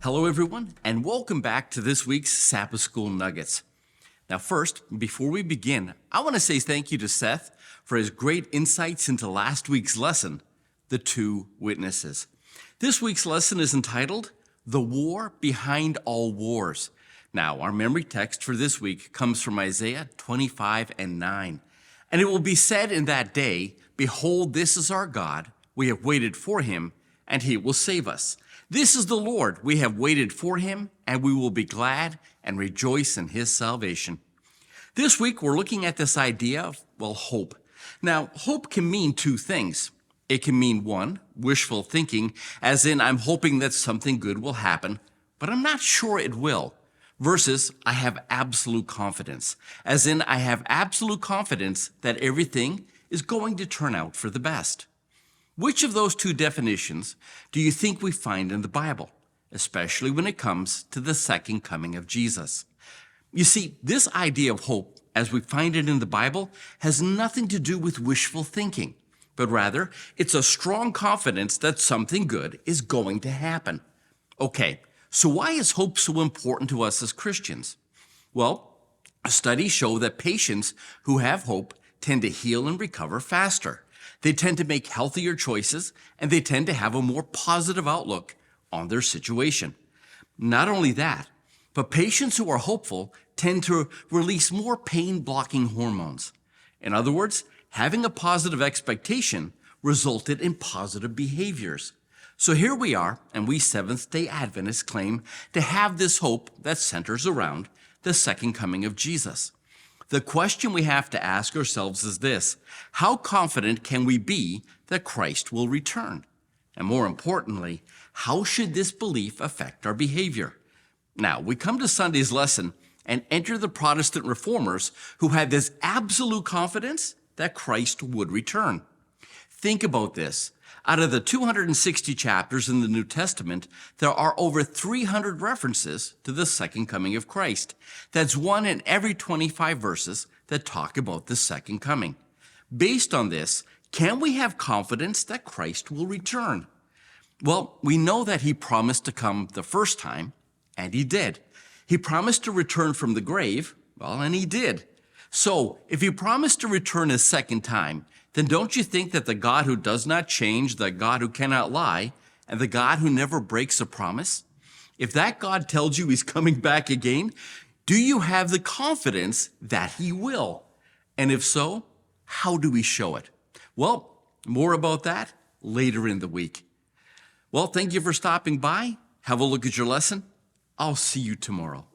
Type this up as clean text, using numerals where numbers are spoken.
Hello, everyone, and welcome back to this week's Sabbath School Nuggets. Now, first, before we begin, I want to say thank you to Seth for his great insights into last week's lesson, The Two Witnesses. This week's lesson is entitled, The War Behind All Wars. Now, our memory text for this week comes from Isaiah 25:9. And it will be said in that day, Behold, this is our God. We have waited for him, and he will save us. This is the Lord. We have waited for him, and we will be glad and rejoice in his salvation. This week, we're looking at this idea of, hope. Now, hope can mean two things. It can mean, one, wishful thinking, as in I'm hoping that something good will happen, but I'm not sure it will, versus I have absolute confidence, as in I have absolute confidence that everything is going to turn out for the best. Which of those two definitions do you think we find in the Bible, especially when it comes to the second coming of Jesus? You see, this idea of hope, as we find it in the Bible, has nothing to do with wishful thinking, but rather it's a strong confidence that something good is going to happen. Okay, so why is hope so important to us as Christians? Well, studies show that patients who have hope tend to heal and recover faster. They tend to make healthier choices, and they tend to have a more positive outlook on their situation. Not only that, but patients who are hopeful tend to release more pain-blocking hormones. In other words, having a positive expectation resulted in positive behaviors. So here we are, and we Seventh-day Adventists claim to have this hope that centers around the second coming of Jesus. The question we have to ask ourselves is this: how confident can we be that Christ will return? And more importantly, how should this belief affect our behavior? Now, we come to Sunday's lesson and enter the Protestant Reformers who had this absolute confidence that Christ would return. Think about this. Out of the 260 chapters in the New Testament, there are over 300 references to the second coming of Christ. That's one in every 25 verses that talk about the second coming. Based on this, can we have confidence that Christ will return? Well, we know that he promised to come the first time, and he did. He promised to return from the grave, and he did. So, if he promised to return a second time, then don't you think that the God who does not change, the God who cannot lie, and the God who never breaks a promise, if that God tells you he's coming back again, do you have the confidence that he will? And if so, how do we show it? Well, more about that later in the week. Well, thank you for stopping by. Have a look at your lesson. I'll see you tomorrow.